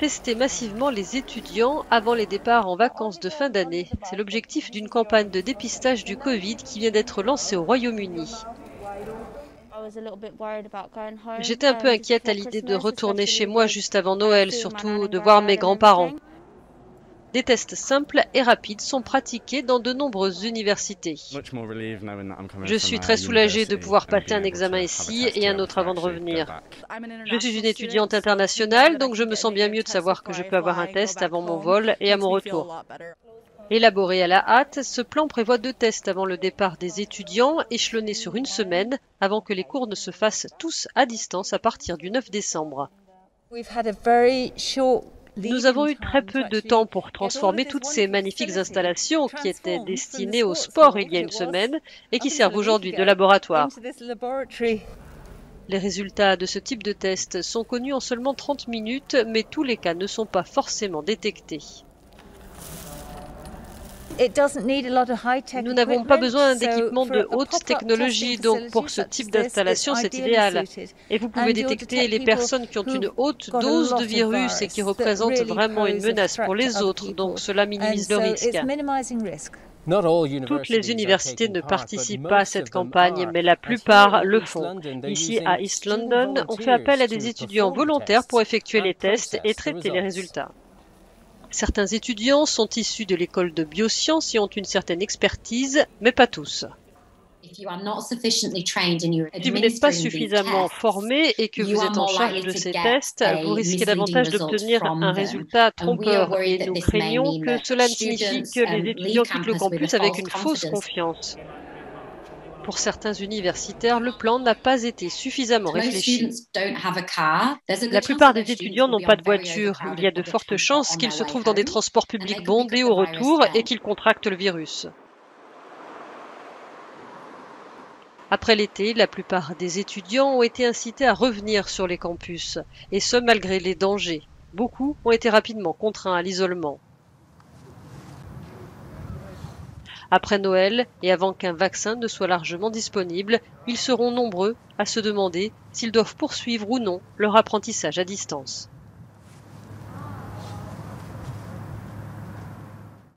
tester massivement les étudiants avant les départs en vacances de fin d'année. C'est l'objectif d'une campagne de dépistage du Covid qui vient d'être lancée au Royaume-Uni. J'étais un peu inquiète à l'idée de retourner chez moi juste avant Noël, surtout de voir mes grands-parents. Des tests simples et rapides sont pratiqués dans de nombreuses universités. Je suis très soulagée de pouvoir passer un examen ici et un autre avant de revenir. Je suis une étudiante internationale, donc je me sens bien mieux de savoir que je peux avoir un test avant mon vol et à mon retour. Élaboré à la hâte, ce plan prévoit 2 tests avant le départ des étudiants, échelonnés sur une semaine, avant que les cours ne se fassent tous à distance à partir du 9 décembre. Nous avons eu très peu de temps pour transformer toutes ces magnifiques installations qui étaient destinées au sport il y a une semaine et qui servent aujourd'hui de laboratoire. Les résultats de ce type de test sont connus en seulement 30 minutes, mais tous les cas ne sont pas forcément détectés. Nous n'avons pas besoin d'équipements de haute technologie, donc pour ce type d'installation, c'est idéal. Et vous pouvez détecter les personnes qui ont une haute dose de virus et qui représentent vraiment une menace pour les autres, donc cela minimise le risque. Toutes les universités ne participent pas à cette campagne, mais la plupart le font. Ici, à East London, on fait appel à des étudiants volontaires pour effectuer les tests et traiter les résultats. Certains étudiants sont issus de l'école de biosciences et ont une certaine expertise, mais pas tous. Si vous n'êtes pas suffisamment formé et que vous êtes en charge de ces tests, vous risquez davantage d'obtenir un résultat trompeur et nous craignons que cela ne signifie que les étudiants quittent le campus avec une fausse confiance. Pour certains universitaires, le plan n'a pas été suffisamment réfléchi. La plupart des étudiants n'ont pas de voiture. Il y a de fortes chances qu'ils se trouvent dans des transports publics bondés au retour et qu'ils contractent le virus. Après l'été, la plupart des étudiants ont été incités à revenir sur les campus, et ce malgré les dangers. Beaucoup ont été rapidement contraints à l'isolement. Après Noël, et avant qu'un vaccin ne soit largement disponible, ils seront nombreux à se demander s'ils doivent poursuivre ou non leur apprentissage à distance.